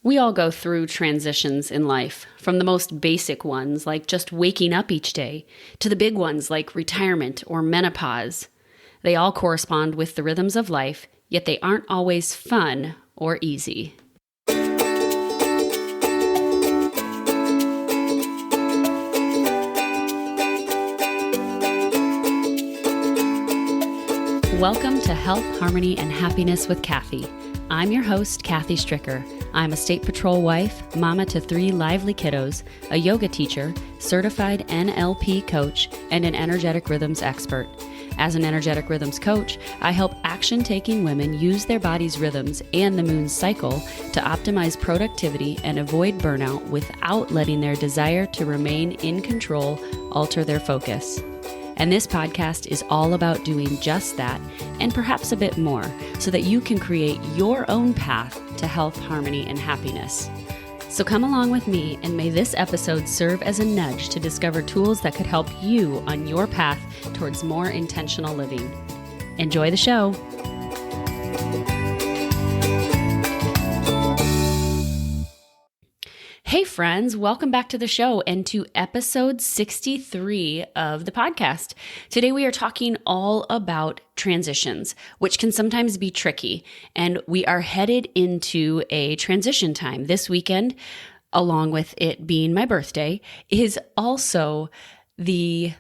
We all go through transitions in life, from the most basic ones, like just waking up each day, to the big ones like retirement or menopause. They all correspond with the rhythms of life, yet they aren't always fun or easy. Welcome to Health, Harmony, and Happiness with Kathy. I'm your host, Kathy Stricker. I'm a state patrol wife, mama to 3 lively kiddos, a yoga teacher, certified NLP coach, and an energetic rhythms expert. As an energetic rhythms coach, I help action-taking women use their body's rhythms and the moon's cycle to optimize productivity and avoid burnout without letting their desire to remain in control alter their focus. And this podcast is all about doing just that and perhaps a bit more so that you can create your own path to health, harmony, and happiness. So come along with me and may this episode serve as a nudge to discover tools that could help you on your path towards more intentional living. Enjoy the show. Hey friends, welcome back to the show and to episode 63 of the podcast. Today we are talking all about transitions, which can sometimes be tricky, and we are headed into a transition time. This weekend, along with it being my birthday, is also the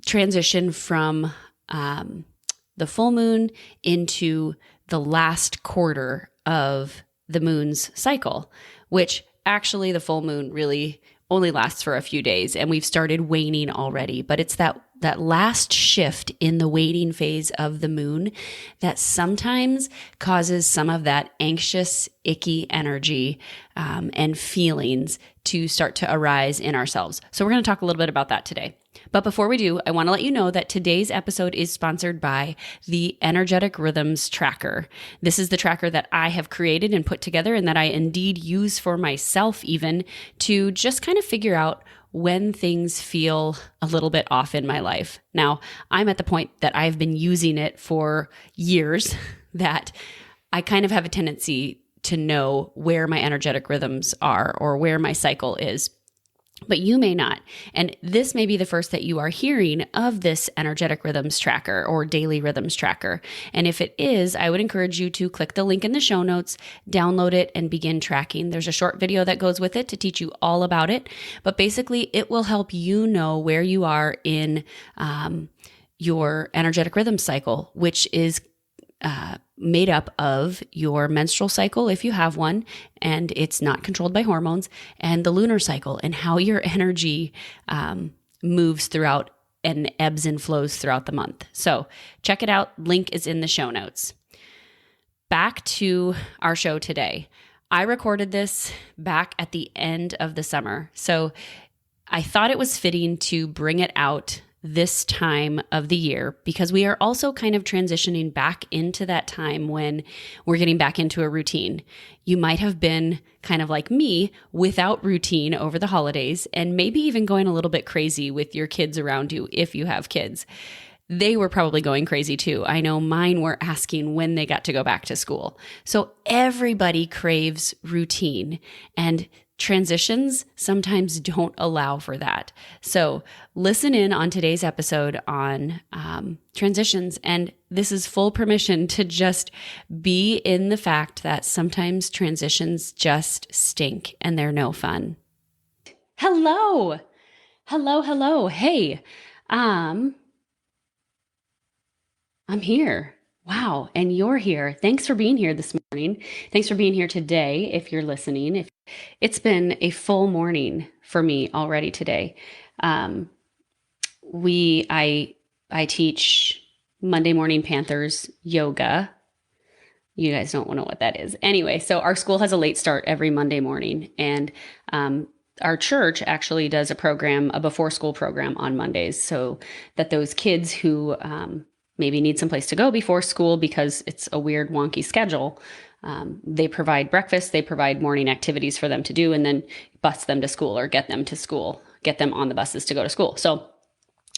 transition from the full moon into the last quarter of the moon's cycle, which actually, the full moon really only lasts for a few days, and we've started waning already. But it's that last shift in the waning phase of the moon that sometimes causes some of that anxious, icky energy and feelings to start to arise in ourselves. So we're going to talk a little bit about that today. But before we do, I want to let you know that today's episode is sponsored by the Energetic Rhythms Tracker. This is the tracker that I have created and put together and that I indeed use for myself even to just kind of figure out when things feel a little bit off in my life. Now, I'm at the point that I've been using it for years that I kind of have a tendency to know where my energetic rhythms are or where my cycle is. But you may not. And this may be the first that you are hearing of this energetic rhythms tracker or daily rhythms tracker. And if it is, I would encourage you to click the link in the show notes, download it, and begin tracking. There's a short video that goes with it to teach you all about it. But basically, it will help you know where you are in your energetic rhythm cycle, which is made up of your menstrual cycle, if you have one, and it's not controlled by hormones, and the lunar cycle, and how your energy moves throughout and ebbs and flows throughout the month. So check it out. Link is in the show notes. Back to our show today. I recorded this back at the end of the summer, so I thought it was fitting to bring it out this time of the year because we are also kind of transitioning back into that time when we're getting back into a routine. You might have been kind of like me without routine over the holidays and maybe even going a little bit crazy with your kids around you if you have kids. They were probably going crazy too. I know mine were asking when they got to go back to school. So everybody craves routine, and transitions sometimes don't allow for that. So listen in on today's episode on transitions. And this is full permission to just be in the fact that sometimes transitions just stink and they're no fun. Hello. Hello, hello. Hey, I'm here. Wow. And you're here. Thanks for being here this morning. Thanks for being here today. If you're listening, it's been a full morning for me already today. I teach Monday Morning Panthers yoga. You guys don't know what that is. Anyway, so our school has a late start every Monday morning, and our church actually does a before school program on Mondays so that those kids who maybe need some place to go before school because it's a weird, wonky schedule. They provide breakfast, they provide morning activities for them to do, and then bus them to school or get them to school, get them on the buses to go to school. So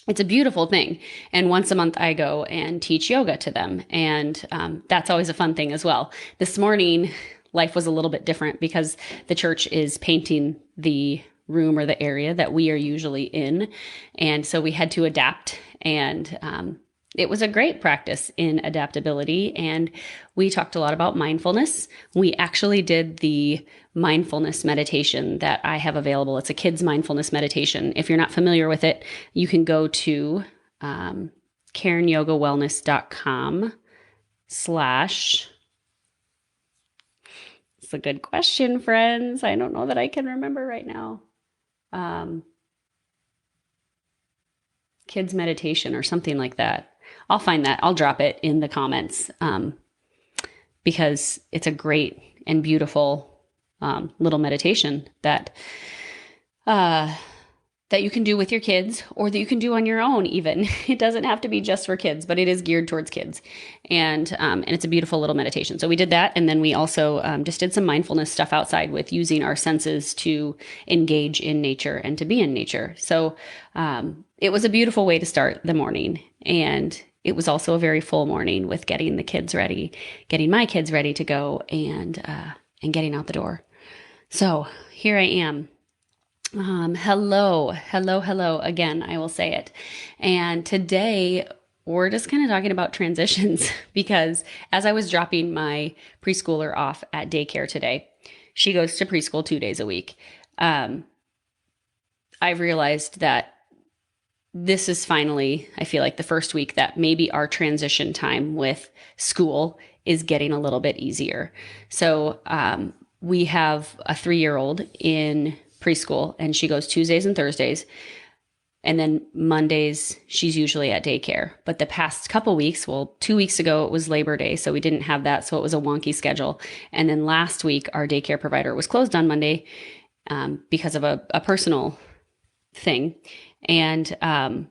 it's a beautiful thing. And once a month I go and teach yoga to them. And that's always a fun thing as well. This morning, life was a little bit different because the church is painting the room or the area that we are usually in. And so we had to adapt, and it was a great practice in adaptability. And we talked a lot about mindfulness. We actually did the mindfulness meditation that I have available. It's a kids mindfulness meditation. If you're not familiar with it, you can go to KarenYogaWellness.com/ It's a good question, friends. I don't know that I can remember right now. Kids meditation or something like that. I'll find that. I'll drop it in the comments because it's a great and beautiful little meditation that you can do with your kids, or that you can do on your own even. It doesn't have to be just for kids, but it is geared towards kids. And it's a beautiful little meditation. So we did that. And then we also just did some mindfulness stuff outside with using our senses to engage in nature and to be in nature. So it was a beautiful way to start the morning. And it was also a very full morning with getting the kids ready, getting my kids ready to go, and getting out the door. So here I am. Hello again, I will say it. And today we're just kind of talking about transitions because as I was dropping my preschooler off at daycare today, she goes to preschool 2 days a week. I've realized that this is finally, I feel like, the first week that maybe our transition time with school is getting a little bit easier. So, we have a 3-year-old in preschool, and she goes Tuesdays and Thursdays. And then Mondays, she's usually at daycare. But the past couple weeks, 2 weeks ago, it was Labor Day, so we didn't have that. So it was a wonky schedule. And then last week, our daycare provider was closed on Monday because of a personal thing. And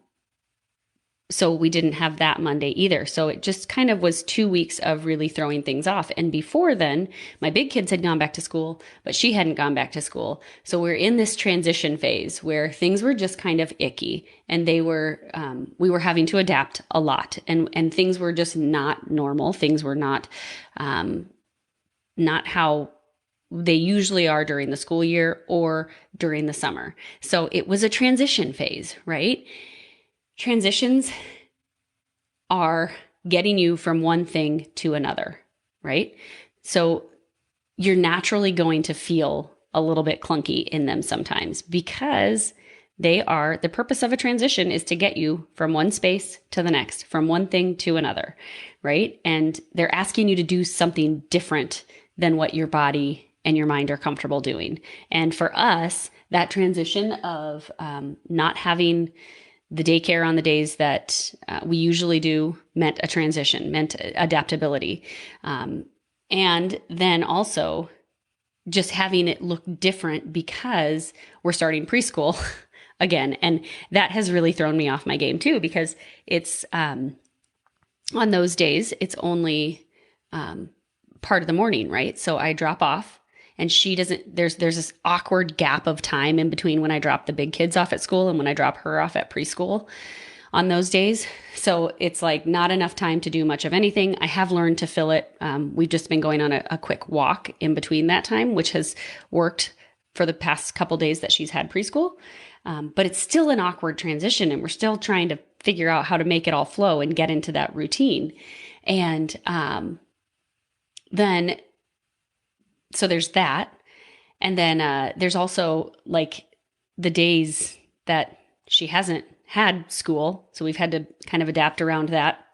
so we didn't have that Monday either. So it just kind of was 2 weeks of really throwing things off. And before then, my big kids had gone back to school, but she hadn't gone back to school. So we're in this transition phase where things were just kind of icky, and we were having to adapt a lot, and things were just not normal. Things were not how they usually are during the school year or during the summer. So it was a transition phase, right? Transitions are getting you from one thing to another, right? So you're naturally going to feel a little bit clunky in them sometimes because the purpose of a transition is to get you from one space to the next, from one thing to another, right? And they're asking you to do something different than what your body and your mind are comfortable doing. And for us, that transition of not having the daycare on the days that we usually do meant a transition, meant adaptability. And then also just having it look different because we're starting preschool again. And that has really thrown me off my game too, because it's on those days, it's only part of the morning, right? So I drop off. And there's this awkward gap of time in between when I drop the big kids off at school and when I drop her off at preschool on those days. So it's like not enough time to do much of anything. I have learned to fill it. We've just been going on a quick walk in between that time, which has worked for the past couple days that she's had preschool. But it's still an awkward transition, and we're still trying to figure out how to make it all flow and get into that routine. And so there's that. And then there's also like the days that she hasn't had school. So we've had to kind of adapt around that.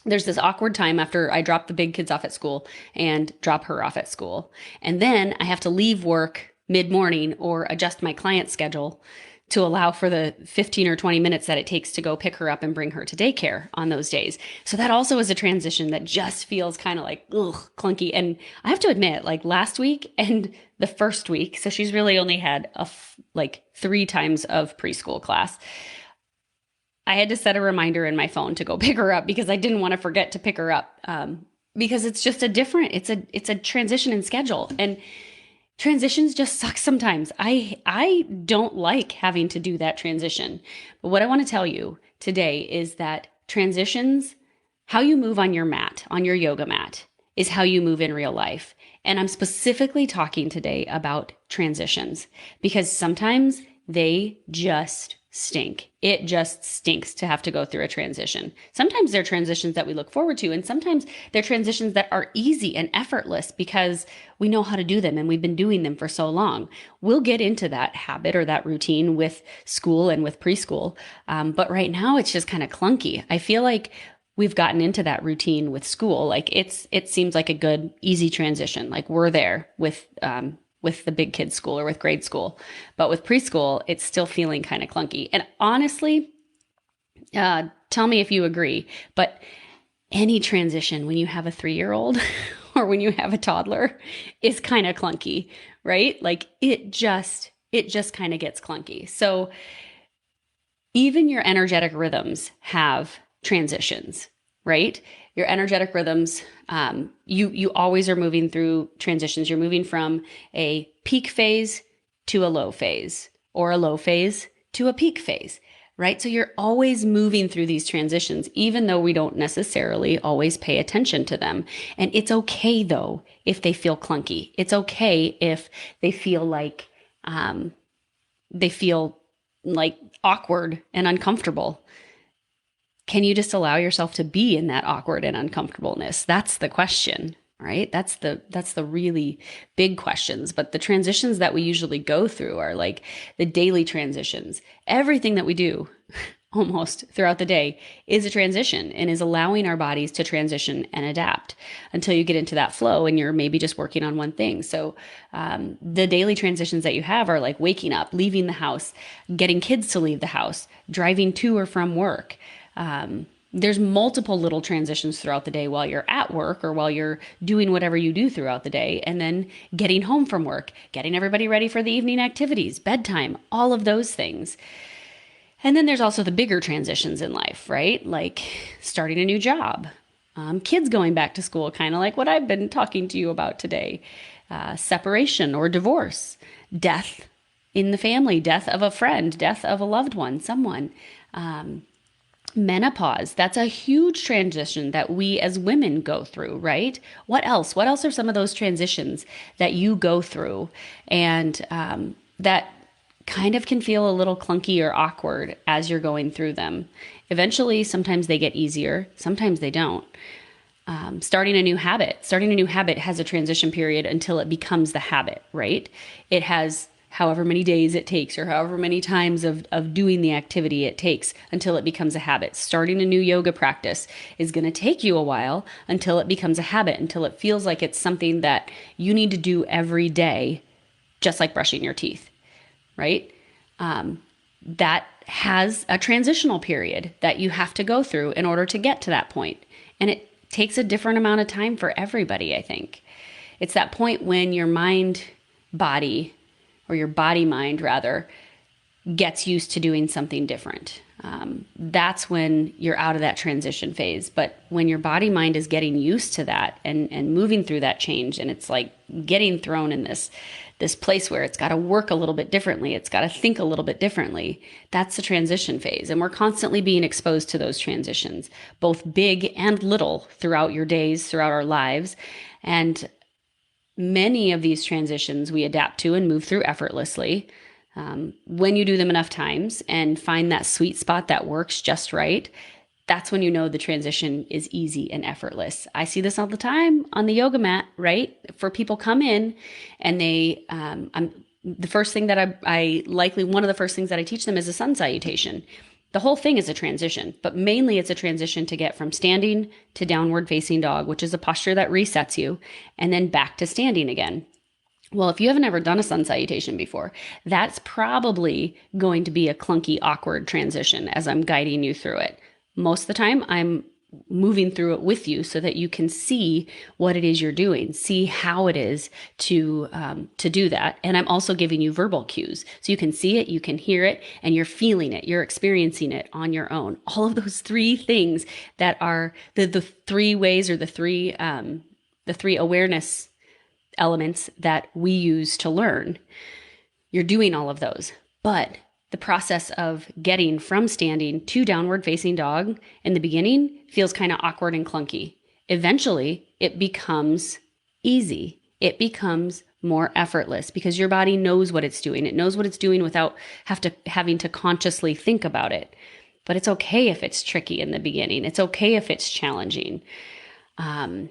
There's this awkward time after I drop the big kids off at school and drop her off at school. And then I have to leave work mid-morning or adjust my client schedule to allow for the 15 or 20 minutes that it takes to go pick her up and bring her to daycare on those days. So that also is a transition that just feels kind of like, clunky. And I have to admit, like last week and the first week, so she's really only had like 3 times of preschool class. I had to set a reminder in my phone to go pick her up because I didn't want to forget to pick her up. Because it's just it's a transition in schedule, and transitions just suck sometimes. I don't like having to do that transition. But what I want to tell you today is that transitions, how you move on your mat, on your yoga mat, is how you move in real life. And I'm specifically talking today about transitions because sometimes they just stink. It just stinks to have to go through a transition. Sometimes they're transitions that we look forward to, and sometimes they're transitions that are easy and effortless because we know how to do them and we've been doing them for so long. We'll get into that habit or that routine with school and with preschool. But right now it's just kind of clunky. I feel like we've gotten into that routine with school. Like it seems like a good, easy transition. Like we're there with the big kids school or with grade school. But with preschool, it's still feeling kind of clunky. And honestly, tell me if you agree, but any transition when you have a 3-year-old or when you have a toddler is kind of clunky, right? Like it just kind of gets clunky. So even your energetic rhythms have transitions, right? Your energetic rhythms, you always are moving through transitions. You're moving from a peak phase to a low phase, or a low phase to a peak phase, right? So you're always moving through these transitions, even though we don't necessarily always pay attention to them. And it's okay though, if they feel clunky. It's okay if they feel like awkward and uncomfortable. Can you just allow yourself to be in that awkward and uncomfortableness? That's the question, right? That's the really big questions. But the transitions that we usually go through are like the daily transitions. Everything that we do almost throughout the day is a transition and is allowing our bodies to transition and adapt until you get into that flow and you're maybe just working on one thing. So the daily transitions that you have are like waking up, leaving the house, getting kids to leave the house, driving to or from work. There's multiple little transitions throughout the day while you're at work or while you're doing whatever you do throughout the day, and then getting home from work, getting everybody ready for the evening activities, bedtime, all of those things. And then there's also the bigger transitions in life, right? Like starting a new job, kids going back to school, kind of like what I've been talking to you about today, separation or divorce, death in the family, death of a friend, death of a loved one, someone, menopause. That's a huge transition that we as women go through, right? What else? What else are some of those transitions that you go through and that kind of can feel a little clunky or awkward as you're going through them? Eventually, sometimes they get easier, sometimes they don't. Starting a new habit has a transition period until it becomes the habit, right? It has however many days it takes or however many times of doing the activity it takes until it becomes a habit. Starting a new yoga practice is going to take you a while until it becomes a habit, until it feels like it's something that you need to do every day, just like brushing your teeth, right? That has a transitional period that you have to go through in order to get to that point. And it takes a different amount of time for everybody, I think. It's that point when your mind-body, or your body-mind rather, gets used to doing something different. That's when you're out of that transition phase. But when your body-mind is getting used to that and moving through that change, and it's like getting thrown in this place where it's got to work a little bit differently, it's got to think a little bit differently, that's the transition phase. And we're constantly being exposed to those transitions, both big and little, throughout your days, throughout our lives. And many of these transitions we adapt to and move through effortlessly. When you do them enough times and find that sweet spot that works just right, that's when you know the transition is easy and effortless. I see this all the time on the yoga mat, right? For people come in and the first thing that one of the first things that I teach them is a sun salutation. The whole thing is a transition, but mainly it's a transition to get from standing to downward facing dog, which is a posture that resets you, and then back to standing again. Well, if you haven't ever done a sun salutation before, that's probably going to be a clunky, awkward transition as I'm guiding you through it. Most of the time, I'm moving through it with you so that you can see what it is you're doing, see how it is to do that. And I'm also giving you verbal cues so you can see it, you can hear it, and you're feeling it, you're experiencing it on your own. All of those three things that are the three ways, or the three awareness elements that we use to learn. You're doing all of those, but the process of getting from standing to downward facing dog in the beginning feels kind of awkward and clunky. Eventually, it becomes easy it becomes more effortless because your body knows what it's doing. It knows what it's doing without having to consciously think about it. But it's okay if it's tricky in the beginning. It's okay if it's challenging. Some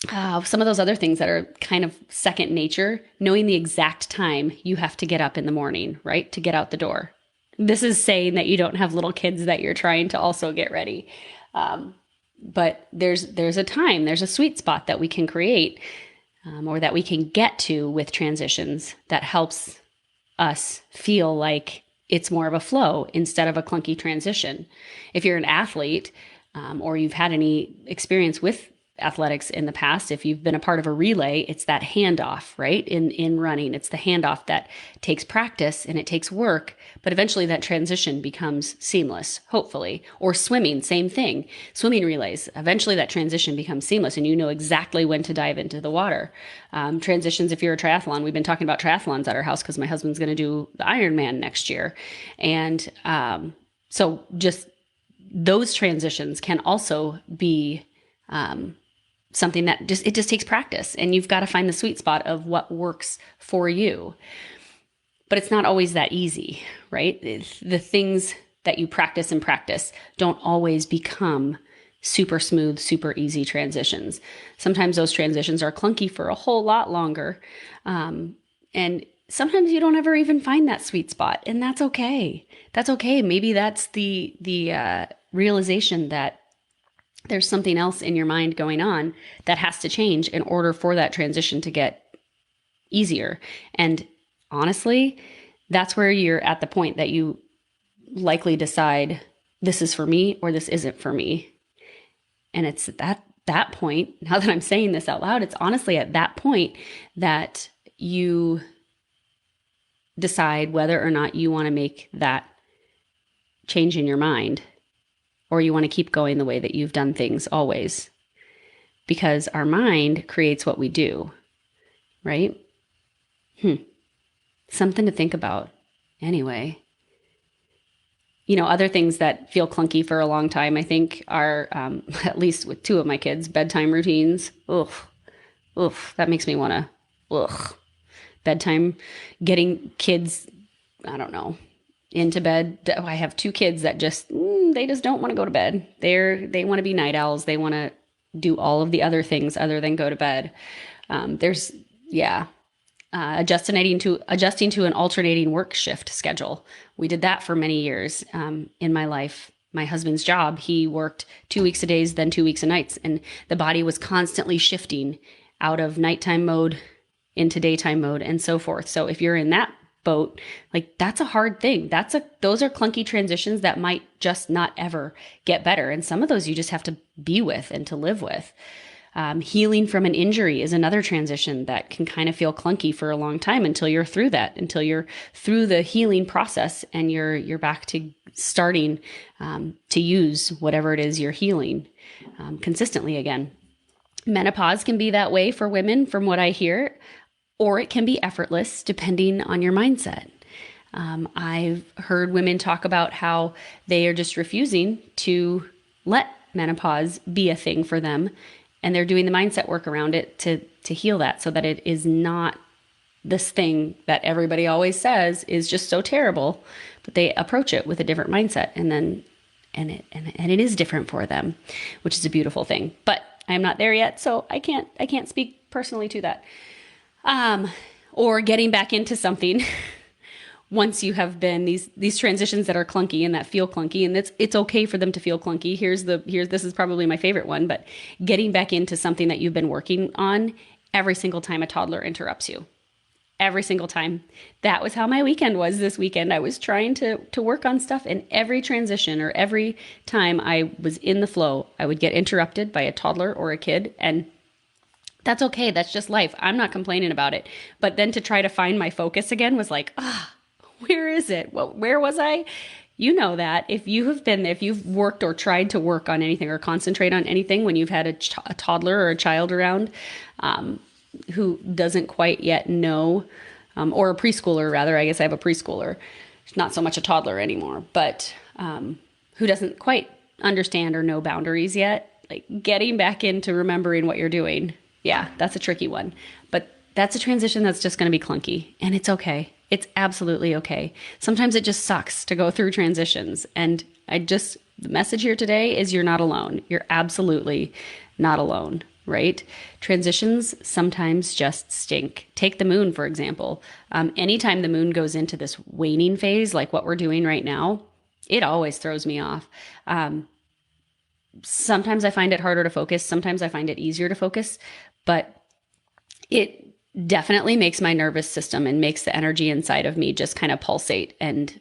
of those other things that are kind of second nature, knowing the exact time you have to get up in the morning, right? To get out the door. This is saying that you don't have little kids that you're trying to also get ready. But there's a time, there's a sweet spot that we can create or that we can get to with transitions that helps us feel like it's more of a flow instead of a clunky transition. If you're an athlete or you've had any experience with athletics in the past, if you've been a part of a relay, it's that handoff, right? In running, it's the handoff that takes practice and it takes work, but eventually that transition becomes seamless, hopefully. Or swimming, same thing. Swimming relays, eventually that transition becomes seamless and you know exactly when to dive into the water. Transitions, if you're a triathlon, we've been talking about triathlons at our house because my husband's going to do the Ironman next year. And so just those transitions can also be something that it just takes practice, and you've got to find the sweet spot of what works for you. But it's not always that easy, right? The things that you practice and practice don't always become super smooth, super easy transitions. Sometimes those transitions are clunky for a whole lot longer. And sometimes you don't ever even find that sweet spot, and that's okay. That's okay. Maybe that's the realization that there's something else in your mind going on that has to change in order for that transition to get easier. And honestly, that's where you're at the point that you likely decide this is for me or this isn't for me. And it's at that point, now that I'm saying this out loud, it's honestly at that point that you decide whether or not you want to make that change in your mind, or you want to keep going the way that you've done things always. Because our mind creates what we do, right? Something to think about. Anyway, other things that feel clunky for a long time, I think, are, at least with two of my kids, bedtime routines. That makes me want to, bedtime, getting kids, I don't know, into bed. I have two kids that they just don't want to go to bed. They want to be night owls. They want to do all of the other things other than go to bed. Adjusting to an alternating work shift schedule. We did that for many years in my life. My husband's job, he worked 2 weeks a days, then 2 weeks a nights, and the body was constantly shifting out of nighttime mode into daytime mode and so forth. So if you're in that boat, like, that's a hard thing. Those are clunky transitions that might just not ever get better. And some of those you just have to be with and to live with. Healing from an injury is another transition that can kind of feel clunky for a long time until you're through that, until you're through the healing process and you're back to starting to use whatever it is you're healing consistently again. Menopause can be that way for women, from what I hear, or it can be effortless depending on your mindset. I've heard women talk about how they are just refusing to let menopause be a thing for them, and they're doing the mindset work around it to heal that, so that it is not this thing that everybody always says is just so terrible, but they approach it with a different mindset, and it is different for them, which is a beautiful thing. But I'm not there yet, so I can't speak personally to that. Or getting back into something once you have been these transitions that are clunky and that feel clunky, and it's okay for them to feel clunky. This is probably my favorite one, but getting back into something that you've been working on every single time a toddler interrupts you. Every single time. That was how my weekend was this weekend. I was trying to work on stuff, and every transition or every time I was in the flow, I would get interrupted by a toddler or a kid, and that's okay. That's just life. I'm not complaining about it. But then to try to find my focus again was like, where is it? Well, where was I? You know that if you've worked or tried to work on anything or concentrate on anything when you've had a toddler or a child around who doesn't quite yet know, or a preschooler rather, I guess I have a preschooler, not so much a toddler anymore, but who doesn't quite understand or know boundaries yet, like getting back into remembering what you're doing Yeah, that's a tricky one. But that's a transition that's just going to be clunky, and it's okay. It's absolutely okay. Sometimes it just sucks to go through transitions. And the message here today is you're not alone. You're absolutely not alone, right? Transitions sometimes just stink. Take the moon, for example. Anytime the moon goes into this waning phase, like what we're doing right now, it always throws me off. Sometimes I find it harder to focus. Sometimes I find it easier to focus, but it definitely makes my nervous system and makes the energy inside of me just kind of pulsate and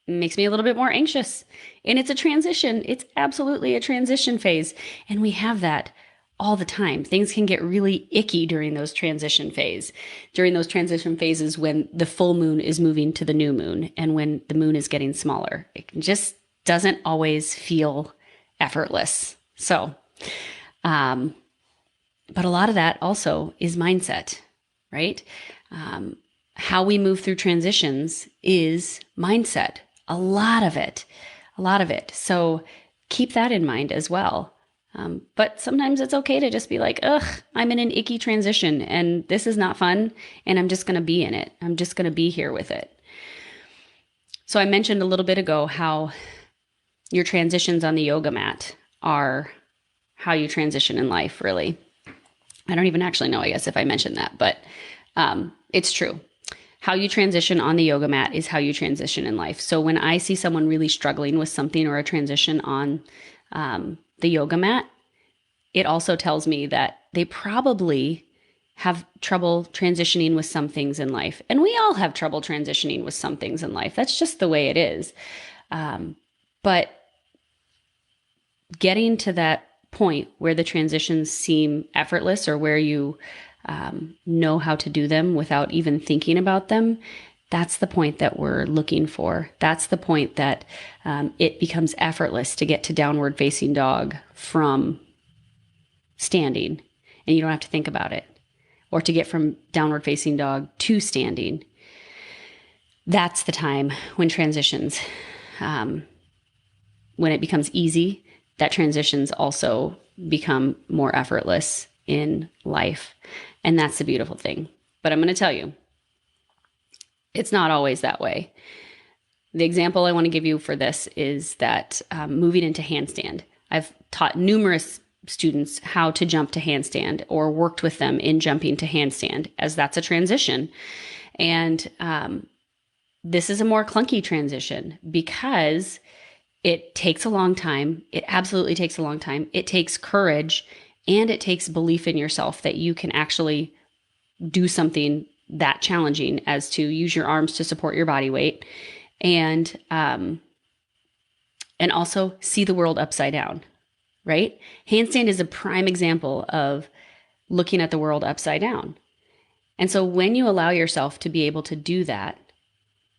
makes me a little bit more anxious. And it's a transition. It's absolutely a transition phase. And we have that all the time. Things can get really icky during those transition phases when the full moon is moving to the new moon and when the moon is getting smaller. It just doesn't always feel effortless. So, but a lot of that also is mindset, right? How we move through transitions is mindset. A lot of it. So keep that in mind as well. But sometimes it's okay to just be like, ugh, I'm in an icky transition and this is not fun. And I'm just going to be in it. I'm just going to be here with it. So I mentioned a little bit ago how your transitions on the yoga mat are how you transition in life, really. I don't even actually know, I guess, if I mentioned that, but it's true. How you transition on the yoga mat is how you transition in life. So when I see someone really struggling with something or a transition on the yoga mat, it also tells me that they probably have trouble transitioning with some things in life. And we all have trouble transitioning with some things in life. That's just the way it is. But getting to that point where the transitions seem effortless or where you know how to do them without even thinking about them, that's the point that we're looking for. That's the point that it becomes effortless to get to downward facing dog from standing and you don't have to think about it, or to get from downward facing dog to standing. That's the time when transitions, when it becomes easy, that transitions also become more effortless in life. And that's the beautiful thing. But I'm going to tell you, it's not always that way. The example I want to give you for this is that moving into handstand. I've taught numerous students how to jump to handstand or worked with them in jumping to handstand, as that's a transition. And this is a more clunky transition because it takes a long time. It absolutely takes a long time. It takes courage and it takes belief in yourself that you can actually do something that challenging as to use your arms to support your body weight and also see the world upside down, right? Handstand is a prime example of looking at the world upside down. And so when you allow yourself to be able to do that,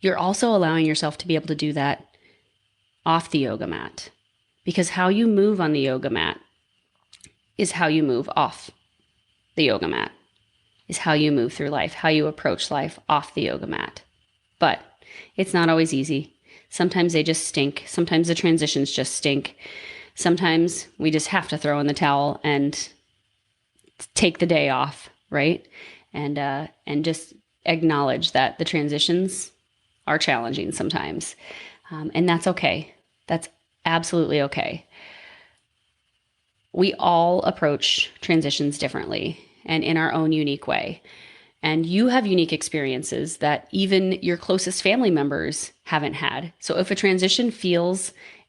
you're also allowing yourself to be able to do that off the yoga mat, because how you move on the yoga mat is how you move off the yoga mat, is how you move through life, how you approach life off the yoga mat. But it's not always easy. Sometimes they just stink. Sometimes the transitions just stink. Sometimes we just have to throw in the towel and take the day off, right? And just acknowledge that the transitions are challenging sometimes. And that's okay. That's absolutely okay. We all approach transitions differently and in our own unique way. And you have unique experiences that even your closest family members haven't had. So if a transition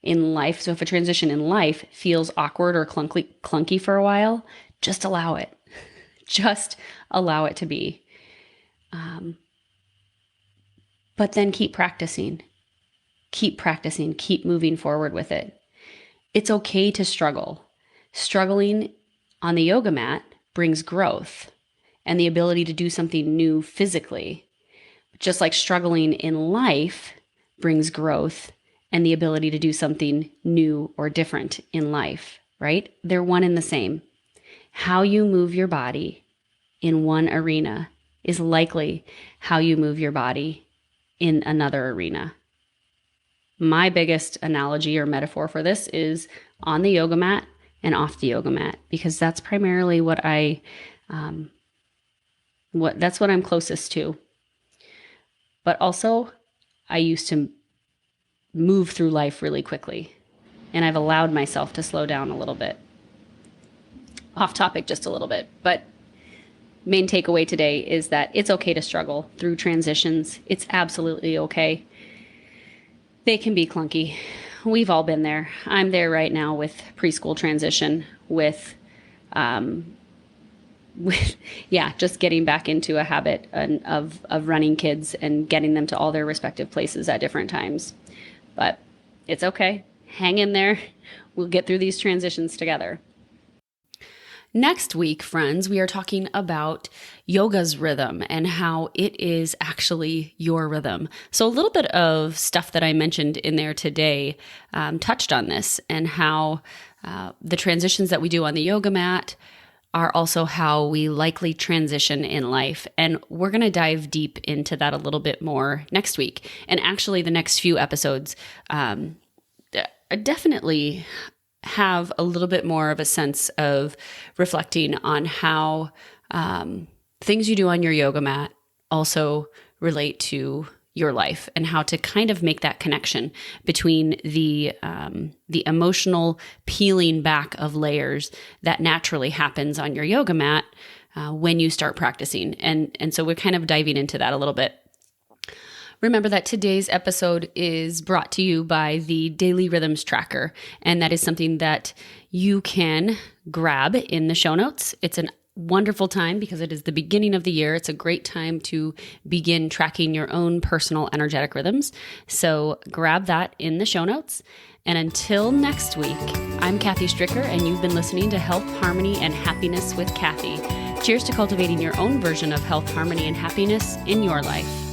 in life feels awkward or clunky for a while, just allow it. Just allow it to be. But then keep practicing. Keep moving forward with it. It's okay to struggle. Struggling on the yoga mat brings growth and the ability to do something new physically. Just like struggling in life brings growth and the ability to do something new or different in life, right? They're one and the same. How you move your body in one arena is likely how you move your body in another arena. My biggest analogy or metaphor for this is on the yoga mat and off the yoga mat, because that's primarily what that's what I'm closest to. But also, I used to move through life really quickly, and I've allowed myself to slow down a little bit. Off topic just a little bit, but main takeaway today is that it's okay to struggle through transitions. It's absolutely okay. They can be clunky. We've all been there. I'm there right now with preschool transition, with just getting back into a habit of running kids and getting them to all their respective places at different times. But it's okay. Hang in there. We'll get through these transitions together. Next week, friends, we are talking about yoga's rhythm and how it is actually your rhythm. So a little bit of stuff that I mentioned in there today touched on this, and how the transitions that we do on the yoga mat are also how we likely transition in life. And we're going to dive deep into that a little bit more next week. And actually, the next few episodes definitely have a little bit more of a sense of reflecting on how things you do on your yoga mat also relate to your life, and how to kind of make that connection between the emotional peeling back of layers that naturally happens on your yoga mat when you start practicing. And so we're kind of diving into that a little bit. Remember that today's episode is brought to you by the Daily Rhythms Tracker, and that is something that you can grab in the show notes. It's a wonderful time because it is the beginning of the year. It's a great time to begin tracking your own personal energetic rhythms. So grab that in the show notes. And until next week, I'm Kathy Stricker, and you've been listening to Health, Harmony, and Happiness with Kathy. Cheers to cultivating your own version of health, harmony, and happiness in your life.